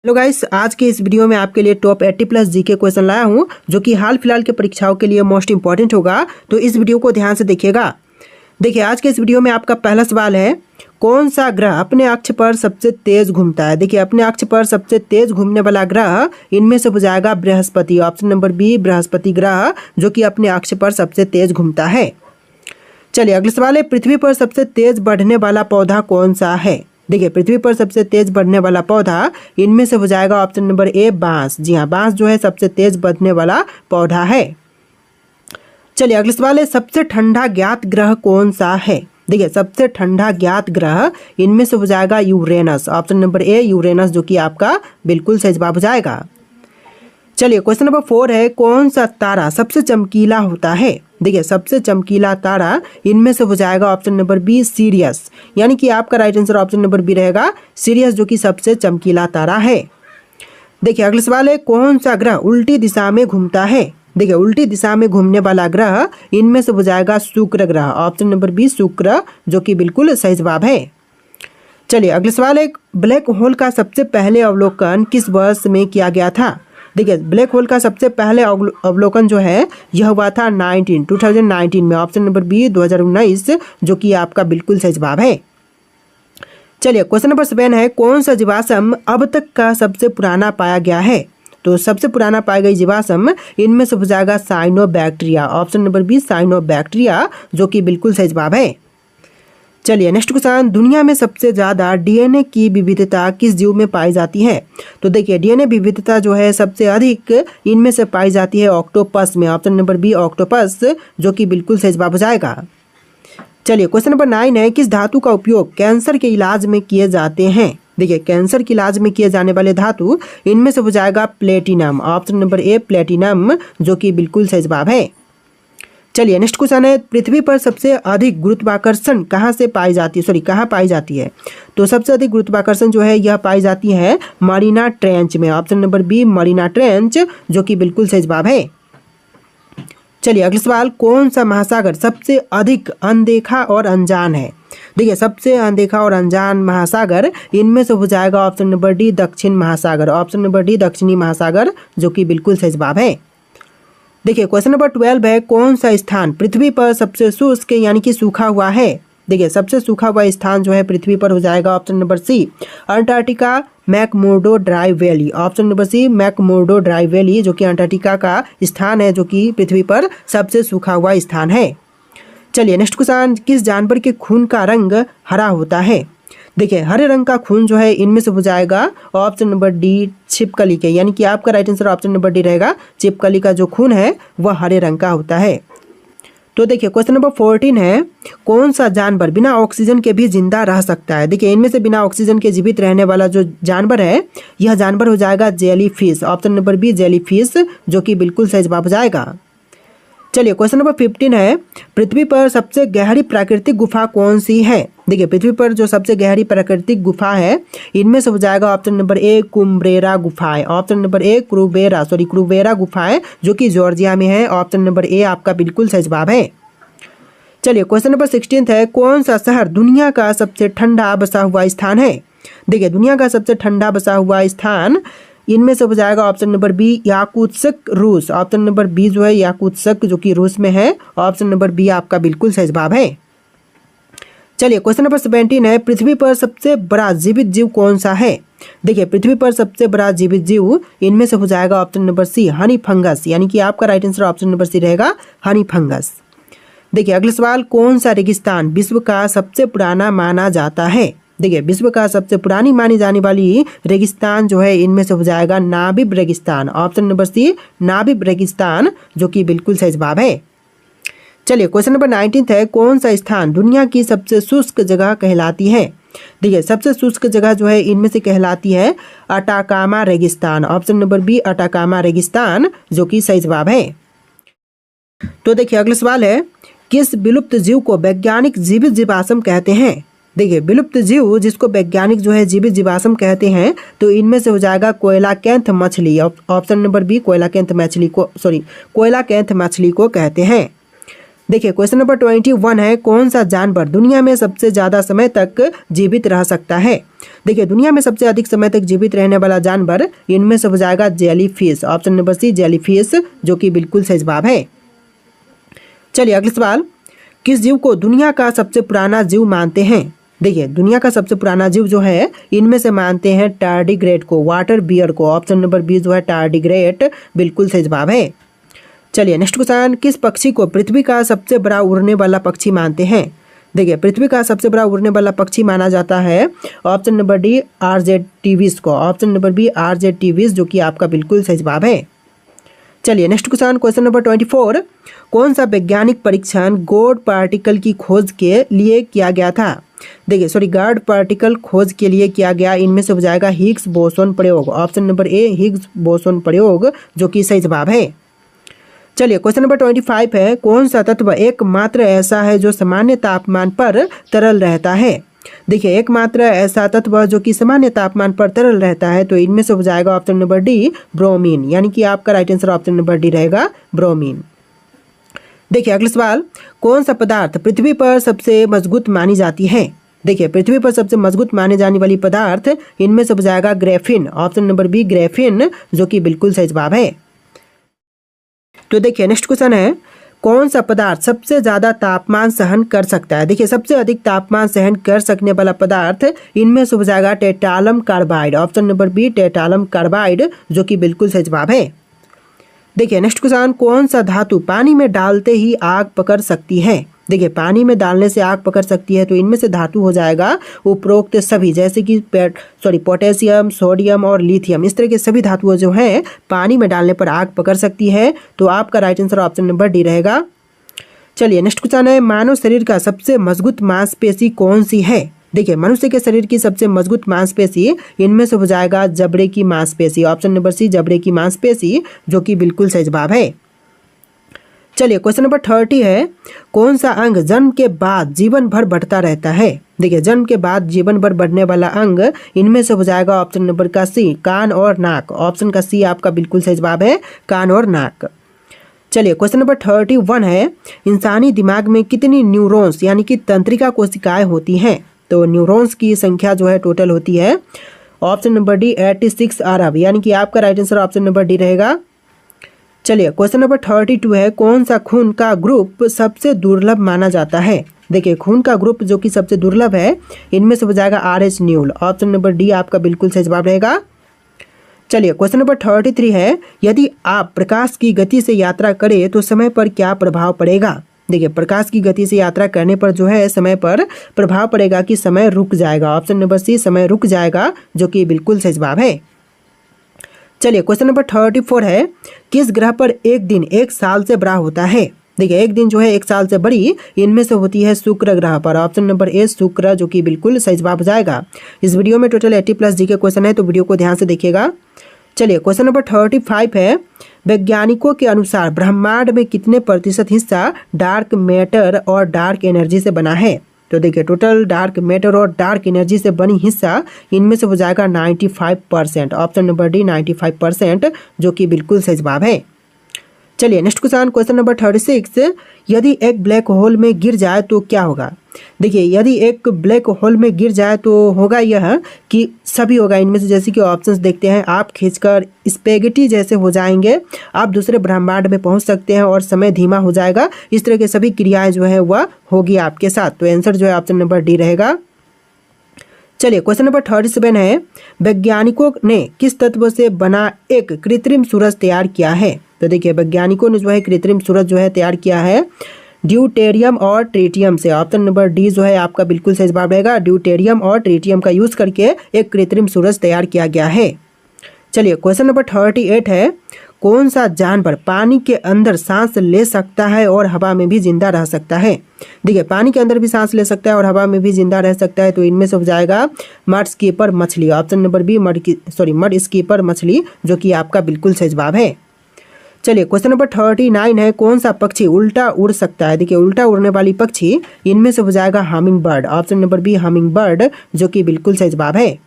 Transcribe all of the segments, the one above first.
Hello guys, आज के इस वीडियो में आपके लिए टॉप 80 प्लस जीके क्वेश्चन लाया हूं जो कि हाल फिलहाल के परीक्षाओं के लिए मोस्ट इंपॉर्टेंट होगा। तो इस वीडियो को ध्यान से देखिएगा। देखिए, आज के इस वीडियो में आपका पहला सवाल है, कौन सा ग्रह अपने अक्ष पर सबसे तेज घूमता है। देखिए, अपने अक्ष पर सबसे तेज घूमने वाला ग्रह इनमें से हो जाएगा Brihaspati. Option number B, Brihaspati ग्रह जो कि अपने अक्ष पर सबसे तेज घूमता है। चलिए, अगला सवाल है, पृथ्वी पर सबसे तेज बढ़ने वाला पौधा कौन सा है। देखिए, पृथ्वी पर सबसे तेज बढ़ने वाला पौधा इनमें से हो जाएगा ऑप्शन नंबर ए, बांस। जी हाँ, बांस जो है सबसे तेज बढ़ने वाला पौधा है। चलिए, अगला सवाल है, सबसे ठंडा ज्ञात ग्रह कौन सा है। देखिए, सबसे ठंडा ज्ञात ग्रह इनमें से हो जाएगा Uranus. Option number A, Uranus जो कि आपका बिल्कुल सही जवाब हो जाएगा। चलिए, क्वेश्चन नंबर 4 है, कौन सा तारा सबसे चमकीला होता है। देखिए, सबसे चमकीला तारा इनमें से हो जाएगा ऑप्शन नंबर बी, सीरियस। यानी कि आपका right answer option number B रहेगा, सीरियस जो कि सबसे चमकीला तारा है। देखिए, अगला सवाल है, कौन सा ग्रह उल्टी दिशा में घूमता है। देखिए, उल्टी दिशा में घूमने वाला ग्रह इनमें से हो जाएगा शुक्र ग्रह। ऑप्शन नंबर बी, शुक्र जो कि बिल्कुल सही जवाब है। चलिए, अगला सवाल है, ब्लैक होल का सबसे पहले अवलोकन किस वर्ष में किया गया था। देखिए, ब्लैक होल का सबसे पहले अवलोकन जो है यह हुआ था 2019 में। ऑप्शन नंबर बी, 2019 जो कि आपका बिल्कुल सही जवाब है। चलिए, क्वेश्चन नंबर 7 है, कौन सा जीवाश्म अब तक का सबसे पुराना पाया गया है। तो सबसे पुराना पाई गई जीवाश्म इनमें से हो जाएगा cyanobacteria. Option number B, cyanobacteria जो कि बिल्कुल सही जवाब है। चलिए, नेक्स्ट क्वेश्चन, दुनिया में सबसे ज़्यादा डीएनए की विविधता किस जीव में पाई जाती है। तो देखिए, डीएनए विविधता जो है सबसे अधिक इनमें से पाई जाती है ऑक्टोपस में। ऑप्शन नंबर बी, ऑक्टोपस जो कि बिल्कुल सही जवाब हो जाएगा। चलिए, क्वेश्चन नंबर 9 है, किस धातु का उपयोग कैंसर के इलाज में किए जाते हैं। देखिए, कैंसर के इलाज में किए जाने वाले धातु इनमें से हो जाएगा platinum. Option number A, platinum जो कि बिल्कुल सही जवाब है। चलिए, नेक्स्ट क्वेश्चन है, पृथ्वी पर सबसे अधिक गुरुत्वाकर्षण कहाँ पाई जाती है। तो सबसे अधिक गुरुत्वाकर्षण जो है यह पाई जाती है मरीना ट्रेंच में। Option number B, Mariana Trench जो कि बिल्कुल सही जवाब है। चलिए, अगला सवाल, कौन सा महासागर सबसे अधिक अनदेखा और अनजान है। देखिए, सबसे अनदेखा और अनजान महासागर इनमें से हो जाएगा ऑप्शन नंबर डी, दक्षिण महासागर। ऑप्शन नंबर डी, दक्षिणी महासागर जो कि बिल्कुल सही जवाब है। देखिए, क्वेश्चन नंबर 12 है, कौन सा स्थान पृथ्वी पर सबसे शुष्क यानी कि सूखा हुआ है। देखिए, सबसे सूखा हुआ स्थान जो है पृथ्वी पर हो जाएगा option number C, Antarctica McMurdo Dry Valley. Option number C, McMurdo Dry Valley जो कि अंटार्कटिका का स्थान है जो कि पृथ्वी पर सबसे सूखा हुआ स्थान है। चलिए, नेक्स्ट क्वेश्चन, किस जानवर के खून का रंग हरा होता है। देखिए, हरे रंग का खून जो है इनमें से हो जाएगा ऑप्शन नंबर डी, छिपकली के। यानी कि आपका right answer option number D रहेगा, छिपकली का जो खून है वह हरे रंग का होता है। तो देखिए, क्वेश्चन नंबर 14 है, कौन सा जानवर बिना ऑक्सीजन के भी जिंदा रह सकता है। देखिए, इनमें से बिना ऑक्सीजन के जीवित रहने वाला जो जानवर है यह जानवर हो जाएगा jellyfish. Option number B, jellyfish जो कि बिल्कुल सही जवाब हो जाएगा। चलिए, क्वेश्चन नंबर 15 है, पृथ्वी पर सबसे गहरी प्राकृतिक गुफा कौन सी है। देखिए, पृथ्वी पर जो सबसे गहरी प्राकृतिक गुफा है इनमें से हो जाएगा ऑप्शन नंबर ए, कुम्ब्रेरा गुफाएं। ऑप्शन नंबर ए, क्रूबेरा गुफाएं जो कि जॉर्जिया में है। ऑप्शन नंबर ए आपका बिल्कुल सही जवाब है। चलिए, क्वेश्चन नंबर 16 है, कौन सा शहर दुनिया का सबसे ठंडा बसा हुआ स्थान है। देखिए, दुनिया का सबसे ठंडा बसा हुआ स्थान इनमें से हो जाएगा ऑप्शन नंबर बी, याकुत्स्क, रूस। ऑप्शन नंबर बी जो है याकुत्स्क जो कि रूस में है। ऑप्शन नंबर बी आपका बिल्कुल सही जवाब है। चलिए, क्वेश्चन नंबर 17 है, पृथ्वी पर सबसे बड़ा जीवित जीव कौन सा है। देखिए, पृथ्वी पर सबसे बड़ा जीवित जीव इनमें से हो जाएगा option number C, honey fungus. यानी कि आपका right answer option number C रहेगा, हनी फंगस। देखिए, अगला सवाल, कौन सा रेगिस्तान विश्व का सबसे पुराना माना जाता है। देखिए, विश्व का सबसे पुरानी मानी जाने वाली रेगिस्तान जो है इनमें से हो जाएगा नाबिब रेगिस्तान। ऑप्शन नंबर सी, नाबिब रेगिस्तान जो कि बिल्कुल सही जवाब है। चलिए, क्वेश्चन नंबर 19 है, कौन सा स्थान दुनिया की सबसे शुष्क जगह कहलाती है। देखिए, सबसे शुष्क जगह जो है इनमें से कहलाती है अटाकामा रेगिस्तान। ऑप्शन नंबर बी, अटाकामा रेगिस्तान जो कि सही जवाब है। तो देखिए, अगला सवाल है, किस विलुप्त जीव को वैज्ञानिक जीवित जीवाश्म कहते हैं। देखिए, विलुप्त जीव जिसको वैज्ञानिक जो है जीवित जीवाश्म कहते हैं तो इनमें से हो जाएगा कोयलाकैंथ मछली। ऑप्शन नंबर बी, कोयलाकैंथ मछली को कहते हैं। देखिए क्वेश्चन नंबर 21 है, कौन सा जानवर दुनिया में सबसे ज़्यादा समय तक जीवित रह सकता है। देखिए दुनिया में सबसे अधिक समय तक जीवित रहने वाला जानवर इनमें से हो जाएगा jellyfish, option number C jellyfish, जो कि बिल्कुल सही जवाब है। चलिए अगला सवाल, किस जीव को दुनिया का सबसे पुराना जीव मानते हैं। देखिए दुनिया का सबसे पुराना जीव जो है इनमें से मानते हैं टार्डिग्रेड को, वाटर बियर को, ऑप्शन नंबर बी जो है टार्डिग्रेड बिल्कुल सही जवाब है। चलिए नेक्स्ट क्वेश्चन, किस पक्षी को पृथ्वी का सबसे बड़ा उड़ने वाला पक्षी मानते हैं। देखिए पृथ्वी का सबसे बड़ा उड़ने वाला पक्षी माना जाता है ऑप्शन नंबर डी आरजेटिविस को, ऑप्शन नंबर बी आरजेटिविस, जो कि आपका बिल्कुल सही जवाब है। चलिए नेक्स्ट क्वेश्चन, क्वेश्चन नंबर 24, कौन सा वैज्ञानिक परीक्षण गॉड पार्टिकल की खोज के लिए किया गया था। देखिए गॉड पार्टिकल खोज के लिए किया गया, इनमें से हो जाएगा हिग्स बोसोन प्रयोग, option number A Higgs boson प्रयोग, जो कि सही जवाब है। चलिए क्वेश्चन नंबर 25 है, कौन सा तत्व एकमात्र ऐसा है जो सामान्य तापमान पर तरल रहता है। देखिए एकमात्र ऐसा तत्व जो कि सामान्य तापमान पर तरल रहता है, तो इनमें से हो जाएगा ऑप्शन नंबर डी ब्रोमीन, यानी कि आपका right answer option number D रहेगा ब्रोमीन। देखिए अगला सवाल, कौन सा पदार्थ पृथ्वी पर सबसे मजबूत मानी जाती है। देखिए पृथ्वी पर सबसे मजबूत माने जाने वाली पदार्थ इनमें से हो जाएगा graphene, option number B graphene, जो कि बिल्कुल सही जवाब है। तो देखिए नेक्स्ट क्वेश्चन है, कौन सा पदार्थ सबसे ज़्यादा तापमान सहन कर सकता है। देखिए सबसे अधिक तापमान सहन कर सकने वाला पदार्थ इनमें से हो जाएगा tantalum carbide, option number B tantalum carbide, जो कि बिल्कुल सही जवाब है। देखिए नेक्स्ट क्वेश्चन, कौन सा धातु पानी में डालते ही आग पकड़ सकती है। देखिए पानी में डालने से आग पकड़ सकती है, तो इनमें से धातु हो जाएगा उपरोक्त सभी, जैसे कि पोटेशियम, सोडियम और लिथियम, इस तरह के सभी धातुओं जो हैं पानी में डालने पर आग पकड़ सकती है, तो आपका right answer option number D रहेगा। चलिए नेक्स्ट क्वेश्चन है, मानव शरीर का सबसे मजबूत मांसपेशी कौन सी है। देखिए मनुष्य के शरीर की सबसे मजबूत मांसपेशी इनमें से हो जाएगा जबड़े की मांसपेशी, ऑप्शन नंबर सी जबड़े की मांसपेशी, जो कि बिल्कुल सही जवाब है। चलिए क्वेश्चन नंबर 30 है, कौन सा अंग जन्म के बाद जीवन भर बढ़ता रहता है। देखिए जन्म के बाद जीवन भर बढ़ने वाला अंग इनमें से हो जाएगा ऑप्शन नंबर का सी कान और नाक, ऑप्शन का सी आपका बिल्कुल सही जवाब है, कान और नाक। चलिए क्वेश्चन नंबर 31 है, इंसानी दिमाग में कितनी न्यूरॉन्स यानी कि तंत्रिका कोशिकाएं होती हैं। तो न्यूरॉन्स की संख्या जो है टोटल होती है ऑप्शन नंबर डी 86 अरब, यानी कि आपका right answer option number D रहेगा। चलिए क्वेश्चन नंबर 32 है, कौन सा खून का ग्रुप सबसे दुर्लभ माना जाता है। देखिए खून का ग्रुप जो कि सबसे दुर्लभ है इनमें से हो जाएगा RH न्यूल, ऑप्शन नंबर डी आपका बिल्कुल सही जवाब रहेगा। चलिए क्वेश्चन नंबर 33 है, यदि आप प्रकाश की गति से यात्रा करें तो समय पर क्या प्रभाव पड़ेगा। देखिए प्रकाश की गति से यात्रा करने पर जो है समय पर प्रभाव पड़ेगा कि समय रुक जाएगा, ऑप्शन नंबर सी समय रुक जाएगा, जो कि बिल्कुल सही जवाब है। चलिए क्वेश्चन नंबर 34 है, किस ग्रह पर एक दिन एक साल से बड़ा होता है। देखिए एक दिन जो है एक साल से बड़ी इनमें से होती है शुक्र ग्रह पर, ऑप्शन नंबर ए शुक्र, जो कि बिल्कुल सही जवाब हो जाएगा। इस वीडियो में टोटल 80+ जी के क्वेश्चन है, तो वीडियो को ध्यान से देखिएगा। चलिए क्वेश्चन नंबर 35 है, वैज्ञानिकों के अनुसार ब्रह्मांड में कितने प्रतिशत हिस्सा डार्क मैटर और डार्क एनर्जी से बना है। तो देखिए टोटल डार्क मैटर और डार्क एनर्जी से बनी हिस्सा इनमें से हो जाएगा 95%, ऑप्शन नंबर डी 95%, जो कि बिल्कुल सही जवाब है। चलिए नेक्स्ट क्वेश्चन, क्वेश्चन नंबर 36, यदि एक ब्लैक होल में गिर जाए तो क्या होगा। देखिए यदि एक ब्लैक होल में गिर जाए तो होगा यह कि सभी होगा इनमें से, जैसे कि ऑप्शंस देखते हैं, आप खींचकर स्पेगेटी जैसे हो जाएंगे, आप दूसरे ब्रह्मांड में पहुंच सकते हैं और समय धीमा हो जाएगा, इस तरह के सभी क्रियाएं जो है वह होगी आपके साथ, तो आंसर जो है ऑप्शन नंबर डी रहेगा। चलिए क्वेश्चन नंबर 37 है, वैज्ञानिकों ने किस तत्व से बना एक कृत्रिम सूरज तैयार किया है। तो देखिए वैज्ञानिकों ने जो है कृत्रिम सूरज जो है तैयार किया है ड्यूटेरियम और ट्रिटियम से, ऑप्शन नंबर डी जो है आपका बिल्कुल सही जवाब रहेगा। ड्यूटेरियम और ट्रिटियम का यूज करके एक कृत्रिम सूरज तैयार किया गया है। चलिए क्वेश्चन नंबर 38 है, कौन सा जानवर पानी के अंदर सांस ले सकता है और हवा में भी जिंदा रह सकता है। देखिए पानी के अंदर भी सांस ले सकता है और हवा में भी जिंदा रह सकता है, तो इनमें से हो जाएगा मड स्कीपर मछली, option number B mudskipper मछली, जो कि आपका बिल्कुल सही जवाब है। चलिए क्वेश्चन नंबर 39 है, कौन सा पक्षी उल्टा उड़ सकता है। देखिए उल्टा उड़ने वाली पक्षी इनमें से हो जाएगा hummingbird, option number B hummingbird, जो कि बिल्कुल सही जवाब है।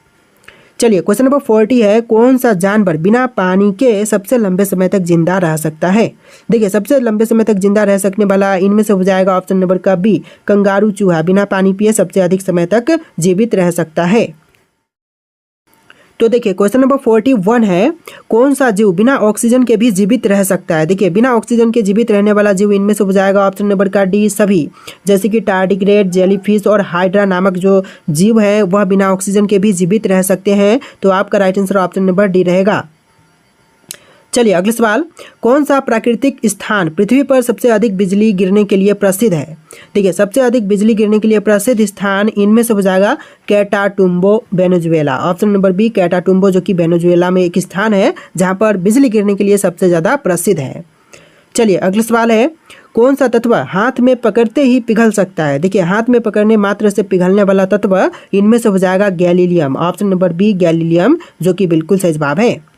चलिए क्वेश्चन नंबर 40 है, कौन सा जानवर बिना पानी के सबसे लंबे समय तक जिंदा रह सकता है। देखिए सबसे लंबे समय तक जिंदा रह सकने वाला इनमें से हो जाएगा ऑप्शन नंबर का बी, कंगारू चूहा बिना पानी पिए सबसे अधिक समय तक जीवित रह सकता है। तो देखिए क्वेश्चन नंबर 41 है, कौन सा जीव बिना ऑक्सीजन के भी जीवित रह सकता है। देखिए बिना ऑक्सीजन के जीवित रहने वाला जीव इनमें से हो जाएगा ऑप्शन नंबर का डी, सभी, जैसे कि टार्डिग्रेड, जेलीफिश और हाइड्रा नामक जो जीव है वह बिना ऑक्सीजन के भी जीवित रह सकते हैं। तो आपका right answer option number D रहेगा। चलिए अगला सवाल, कौन सा प्राकृतिक स्थान पृथ्वी पर सबसे अधिक बिजली गिरने के लिए प्रसिद्ध है। देखिए सबसे अधिक बिजली गिरने के लिए प्रसिद्ध स्थान इनमें से हो जाएगा कैटाटुम्बो, वेनेजुएला। ऑप्शन नंबर बी कैटाटुम्बो, जो कि वेनेजुएला में एक स्थान है जहां पर बिजली गिरने के लिए सबसे ज़्यादा प्रसिद्ध है। चलिए अगला सवाल है, कौन सा तत्व हाथ में पकड़ते ही पिघल सकता है। देखिए हाथ में पकड़ने मात्र से पिघलने वाला तत्व इनमें से हो जाएगा gallium. Option number B gallium, जो कि बिल्कुल सही जवाब है।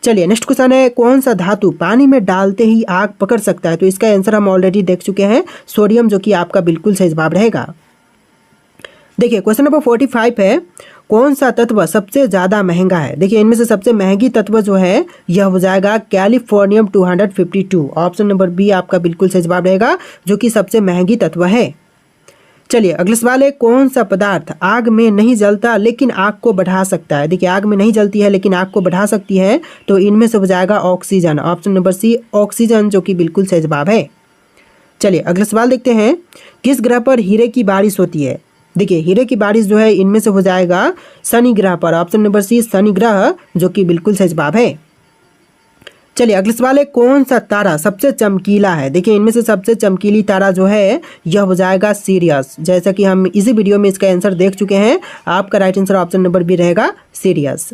चलिए नेक्स्ट क्वेश्चन है, कौन सा धातु पानी में डालते ही आग पकड़ सकता है। तो इसका आंसर हम ऑलरेडी देख चुके हैं, सोडियम, जो कि आपका बिल्कुल सही जवाब रहेगा। देखिए क्वेश्चन नंबर 45 है, कौन सा तत्व सबसे ज़्यादा महंगा है। देखिए इनमें से सबसे महंगी तत्व जो है यह हो जाएगा कैलिफोर्नियम 252। ऑप्शन नंबर बी आपका बिल्कुल सही जवाब रहेगा, जो कि सबसे महंगी तत्व है। चलिए अगला सवाल है, कौन सा पदार्थ आग में नहीं जलता लेकिन आग को बढ़ा सकता है। देखिए आग में नहीं जलती है लेकिन आग को बढ़ा सकती है। तो इनमें से हो जाएगा oxygen. Option number C oxygen, जो कि बिल्कुल सही जवाब है। चलिए अगला सवाल देखते हैं, किस ग्रह पर हीरे की बारिश होती है। देखिए हीरे की बारिश जो है इनमें से हो जाएगा शनि ग्रह पर। ऑप्शन नंबर सी शनि ग्रह, जो कि बिल्कुल सही जवाब है। चलिए अगला सवाल है, कौन सा तारा सबसे चमकीला है। देखिए इनमें से सबसे चमकीली तारा जो है यह हो जाएगा सीरियस। जैसा कि हम इसी वीडियो में इसका आंसर देख चुके हैं, आपका right answer option number B रहेगा, सीरियस।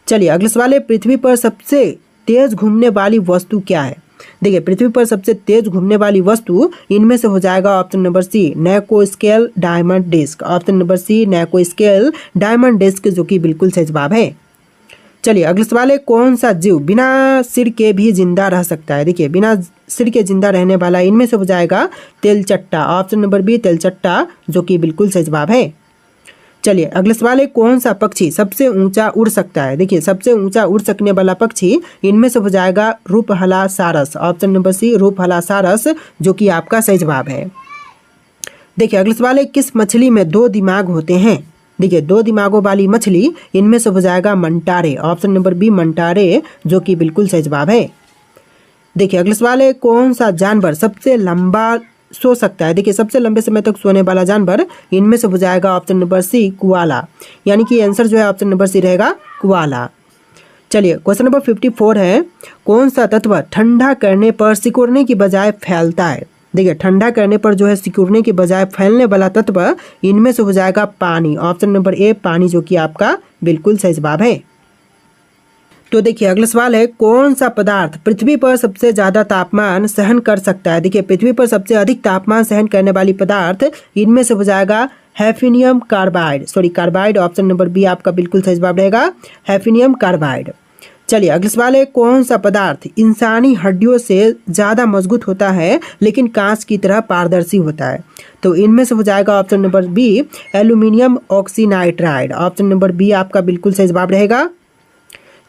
चलिए अगला सवाल है, पृथ्वी पर सबसे तेज घूमने वाली वस्तु क्या है। देखिए पृथ्वी पर सबसे तेज घूमने वाली वस्तु इनमें से हो जाएगा option number C nanoscale diamond disc. Option number C nanoscale diamond disc, जो कि बिल्कुल सही जवाब है। चलिए अगला सवाल है, कौन सा जीव बिना सिर के भी जिंदा रह सकता है। देखिए बिना सिर के जिंदा रहने वाला इनमें से हो जाएगा तेलचट्टा। ऑप्शन नंबर बी तेलचट्टा, जो कि बिल्कुल सही जवाब है। चलिए अगला सवाल है, कौन सा पक्षी सबसे ऊंचा उड़ सकता है। देखिए सबसे ऊंचा उड़ सकने वाला पक्षी इनमें से हो जाएगा रूपहला सारस। ऑप्शन नंबर सी रूपहला सारस, जो कि आपका सही जवाब है। देखिए अगला सवाल है, किस मछली में 2 दिमाग होते हैं। देखिए 2 दिमागों वाली मछली इनमें से हो जाएगा मंटारे। ऑप्शन नंबर बी मंटारे, जो कि बिल्कुल सही जवाब है। देखिए अगला सवाल है, कौन सा जानवर सबसे लंबा सो सकता है। देखिए सबसे लंबे समय तक सोने वाला जानवर इनमें से हो जाएगा ऑप्शन नंबर सी कुआला, यानी कि आंसर जो है ऑप्शन नंबर सी रहेगा कुआला। चलिए क्वेश्चन नंबर 54 है, कौन सा तत्व ठंडा करने पर सिकुड़ने की बजाय फैलता है। देखिए ठंडा करने पर जो है सिकुड़ने के बजाय फैलने वाला तत्व इनमें से हो जाएगा पानी। ऑप्शन नंबर ए पानी, जो कि आपका बिल्कुल सही जवाब है। तो देखिए अगला सवाल है, कौन सा पदार्थ पृथ्वी पर सबसे ज़्यादा तापमान सहन कर सकता है। देखिए पृथ्वी पर सबसे अधिक तापमान सहन करने वाली पदार्थ इनमें से हो जाएगा हैफिनियम कार्बाइड। ऑप्शन नंबर बी आपका बिल्कुल सही जवाब रहेगा, हैफिनियम कार्बाइड। चलिए अगला सवाल है, कौन सा पदार्थ इंसानी हड्डियों से ज़्यादा मजबूत होता है लेकिन कांच की तरह पारदर्शी होता है। तो इनमें से हो जाएगा option number B aluminium oxynitride. Option number B आपका बिल्कुल सही जवाब रहेगा।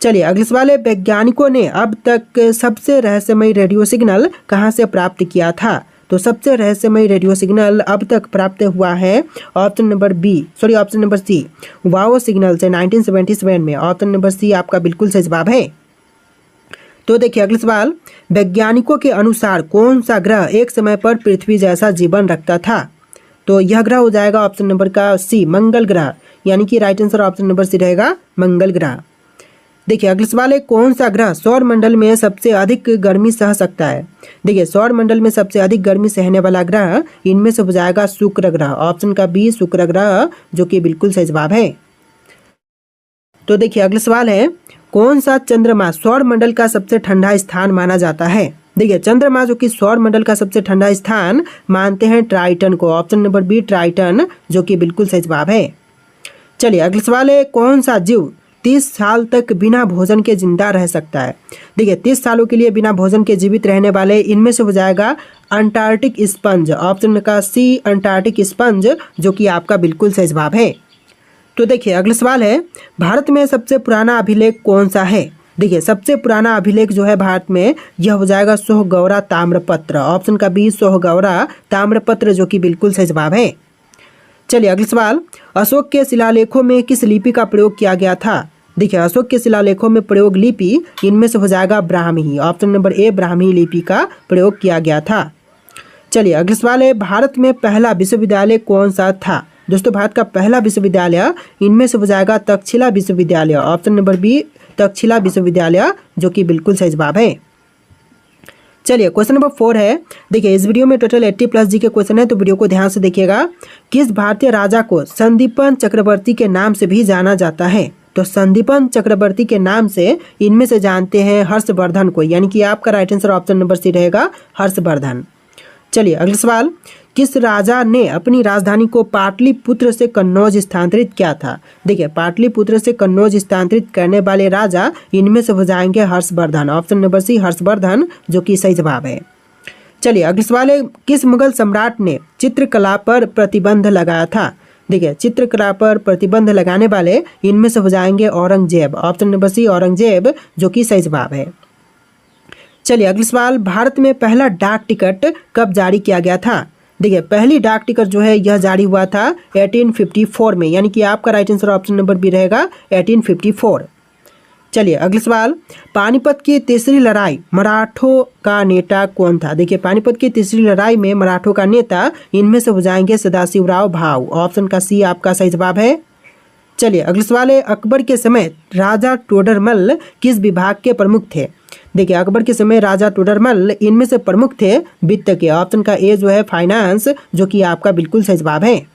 चलिए अगला सवाल है, वैज्ञानिकों ने अब तक सबसे रहस्यमयी रेडियो सिग्नल कहाँ से प्राप्त किया था। तो सबसे रहस्यमयी रेडियो सिग्नल अब तक प्राप्त हुआ है option number C wow signal से 1977 में। ऑप्शन नंबर सी आपका बिल्कुल सही जवाब है। तो देखिए अगला सवाल, वैज्ञानिकों के अनुसार कौन सा ग्रह एक समय पर पृथ्वी जैसा जीवन रखता था। तो यह ग्रह हो जाएगा ऑप्शन नंबर का सी मंगल ग्रह, यानी कि right answer option number C रहेगा मंगल ग्रह। देखिए अगला सवाल है, कौन सा ग्रह सौर मंडल में सबसे अधिक गर्मी सह सकता है। देखिए सौर मंडल में सबसे अधिक गर्मी सहने वाला ग्रह इनमें से हो जाएगा शुक्र ग्रह। ऑप्शन का बी शुक्र ग्रह, जो कि बिल्कुल सही जवाब है। तो देखिए अगला सवाल है, कौन सा चंद्रमा सौर मंडल का सबसे ठंडा स्थान माना जाता है। देखिए चंद्रमा जो कि सौर मंडल का सबसे ठंडा स्थान मानते हैं ट्राइटन को। ऑप्शन नंबर बी ट्राइटन, जो कि बिल्कुल सही जवाब है। चलिए अगला सवाल है, कौन सा जीव 30 साल तक बिना भोजन के जिंदा रह सकता है। देखिए 30 सालों के लिए बिना भोजन के जीवित रहने वाले इनमें से हो जाएगा अंटार्कटिक स्पंज। ऑप्शन का सी अंटार्कटिक स्पंज, जो कि आपका बिल्कुल सही जवाब है। तो देखिए अगला सवाल है, भारत में सबसे पुराना अभिलेख कौन सा है? देखिए सबसे पुराना अभिलेख जो है भारत में, यह हो जाएगा सोहगौरा ताम्रपत्र। ऑप्शन का बी सोहगौरा ताम्रपत्र, जो कि बिल्कुल सही जवाब है। चलिए अगला सवाल, अशोक के शिलालेखों में किस लिपि का प्रयोग किया गया था? देखिए अशोक के शिलालेखों में प्रयोग लिपि इनमें से हो जाएगा Brahmi. Option number A Brahmi लिपि का प्रयोग किया गया था। चलिए अगला सवाल है, भारत में पहला विश्वविद्यालय कौन सा था? दोस्तों भारत का पहला विश्वविद्यालय इनमें से हो जाएगा तक्षशिला विश्वविद्यालय। ऑप्शन नंबर बी तक्षशिला विश्वविद्यालय, जो कि बिल्कुल सही जवाब है। चलिए क्वेश्चन नंबर 4 है। देखिए इस वीडियो में टोटल 80+ जी के क्वेश्चन है, तो वीडियो को ध्यान से देखिएगा। किस भारतीय राजा को संदीपन चक्रवर्ती के नाम से भी जाना जाता है? तो संदीपन चक्रवर्ती के नाम से इनमें से जानते हैं हर्षवर्धन को, यानी कि आपका right answer option number C रहेगा, हर्षवर्धन। चलिए अगला सवाल, किस राजा ने अपनी राजधानी को पाटलिपुत्र से कन्नौज स्थानांतरित किया था? देखिए पाटलिपुत्र से कन्नौज स्थानांतरित करने वाले राजा इनमें से हो जाएंगे Harshvardhan. Option number C Harshvardhan, जो कि सही जवाब है। चलिए अगला सवाल है, किस मुगल सम्राट ने चित्रकला पर प्रतिबंध लगाया था? देखिए चित्रकला पर प्रतिबंध लगाने वाले इनमें से हो जाएंगे Aurangzeb. Option number C Aurangzeb, जो कि सही जवाब है। चलिए अगला सवाल, भारत में पहला डाक टिकट कब जारी किया गया था? देखिए पहली डाक टिकट जो है यह जारी हुआ था 1854 में, यानी कि आपका right answer option number B रहेगा 1854। चलिए अगला सवाल, पानीपत की तीसरी लड़ाई मराठों का नेता कौन था? देखिए पानीपत की तीसरी लड़ाई में मराठों का नेता इनमें से हो जाएंगे सदाशिवराव भाऊ। ऑप्शन का सी आपका सही जवाब है। चलिए अगला सवाल है, अकबर के समय राजा टोडरमल किस विभाग के प्रमुख थे? देखिए अकबर के समय राजा टोडरमल इनमें से प्रमुख थे वित्त के। ऑप्शन का ए जो है फाइनेंस, जो कि आपका बिल्कुल सही जवाब है।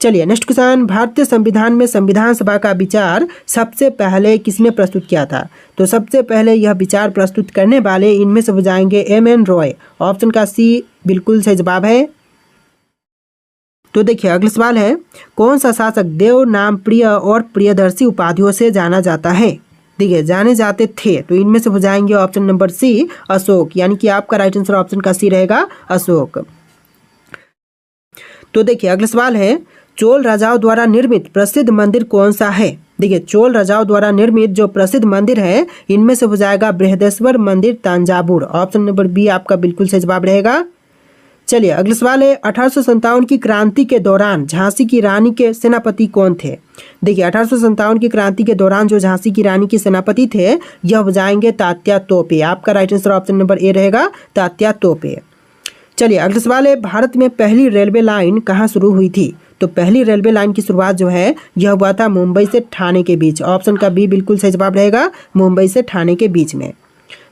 चलिए नेक्स्ट क्वेश्चन, भारतीय संविधान में संविधान सभा का विचार सबसे पहले किसने प्रस्तुत किया था? तो सबसे पहले यह विचार प्रस्तुत करने वाले इनमें से हो जाएंगे M.N. रॉय। ऑप्शन का सी बिल्कुल सही जवाब है। तो देखिए अगला सवाल है, कौन सा शासक देव नाम प्रिय और प्रियदर्शी उपाधियों से जाना जाता है? देखिए जाने जाते थे, तो इनमें से हो जाएंगे ऑप्शन नंबर सी अशोक, यानी कि आपका राइट आंसर ऑप्शन का सी रहेगा अशोक। तो देखिए अगला सवाल है, चोल राजाओं द्वारा निर्मित प्रसिद्ध मंदिर कौन सा है? देखिए चोल राजाओं द्वारा निर्मित जो प्रसिद्ध मंदिर है इनमें से हो जाएगा बृहदेश्वर मंदिर तंजावुर। ऑप्शन नंबर बी आपका बिल्कुल सही जवाब रहेगा। चलिए अगला सवाल है, 1857 की क्रांति के दौरान झांसी की रानी के सेनापति कौन थे? देखिए 1857 की क्रांति के दौरान जो झांसी की रानी के सेनापति थे यह हो जाएंगे तात्या तोपे। आपका right answer option number A रहेगा तात्या तोपे। चलिए अगला सवाल है, भारत में पहली रेलवे लाइन कहाँ शुरू हुई थी? तो पहली रेलवे लाइन की शुरुआत जो है यह हुआ था मुंबई से ठाणे के बीच। ऑप्शन का बी बिल्कुल सही जवाब रहेगा, मुंबई से ठाणे के बीच में।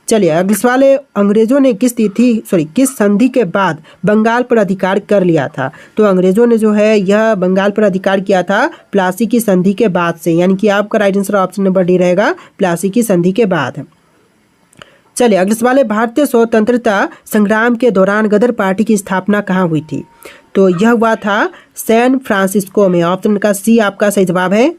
चलिए अगले सवाल है, अंग्रेजों ने किस संधि के बाद बंगाल पर अधिकार कर लिया था? तो अंग्रेजों ने जो है यह बंगाल पर अधिकार किया था प्लासी की संधि के बाद से, यानी कि आपका right answer option number D रहेगा प्लासी की संधि के बाद। चलिए अगले सवाल है, भारतीय स्वतंत्रता संग्राम के दौरान गदर पार्टी की स्थापना कहाँ हुई थी? तो यह हुआ था सैन फ्रांसिस्को में। ऑप्शन का सी आपका सही जवाब है।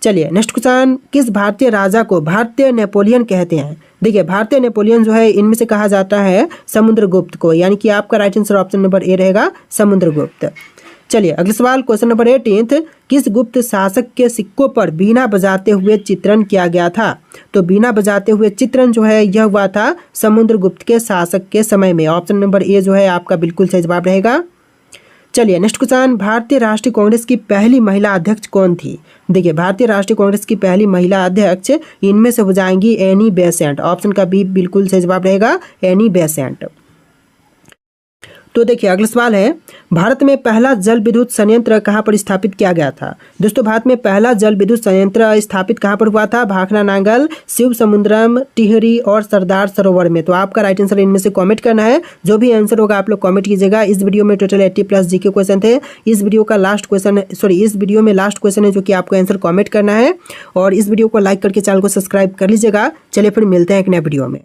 चलिए नेक्स्ट क्वेश्चन, किस भारतीय राजा को भारतीय नेपोलियन कहते हैं? देखिए भारतीय नेपोलियन जो है इनमें से कहा जाता है समुद्रगुप्त को, यानी कि आपका right answer option number A रहेगा समुद्रगुप्त। चलिए अगले सवाल क्वेश्चन नंबर 18, किस गुप्त शासक के सिक्कों पर बीना बजाते हुए चित्रण किया गया था? तो बीना बजाते हुए चित्रण जो है यह हुआ था समुद्रगुप्त के शासक के समय में। ऑप्शन नंबर ए जो है आपका बिल्कुल सही जवाब रहेगा। चलिए नेक्स्ट क्वेश्चन, भारतीय राष्ट्रीय कांग्रेस की पहली महिला अध्यक्ष कौन थी? देखिए भारतीय राष्ट्रीय कांग्रेस की पहली महिला अध्यक्ष इनमें से हो जाएंगी एनी बेसेंट। ऑप्शन का बी बिल्कुल सही जवाब रहेगा एनी बेसेंट। तो देखिए अगला सवाल है, भारत में पहला जल विद्युत संयंत्र कहाँ पर स्थापित किया गया था? दोस्तों भारत में पहला जल विद्युत संयंत्र स्थापित कहाँ पर हुआ था? भाखड़ा नांगल, शिव समुद्रम, टिहरी और सरदार सरोवर में। तो आपका राइट आंसर इनमें से कमेंट करना है। जो भी आंसर होगा आप लोग कमेंट कीजिएगा। इस वीडियो में टोटल 80+ जीके क्वेश्चन थे। इस वीडियो का लास्ट क्वेश्चन इस वीडियो में लास्ट क्वेश्चन है जो कि आपको आंसर कमेंट करना है, और इस वीडियो को लाइक करके चैनल को सब्सक्राइब कर लीजिएगा। चलिए फिर मिलते हैं एक नए वीडियो में।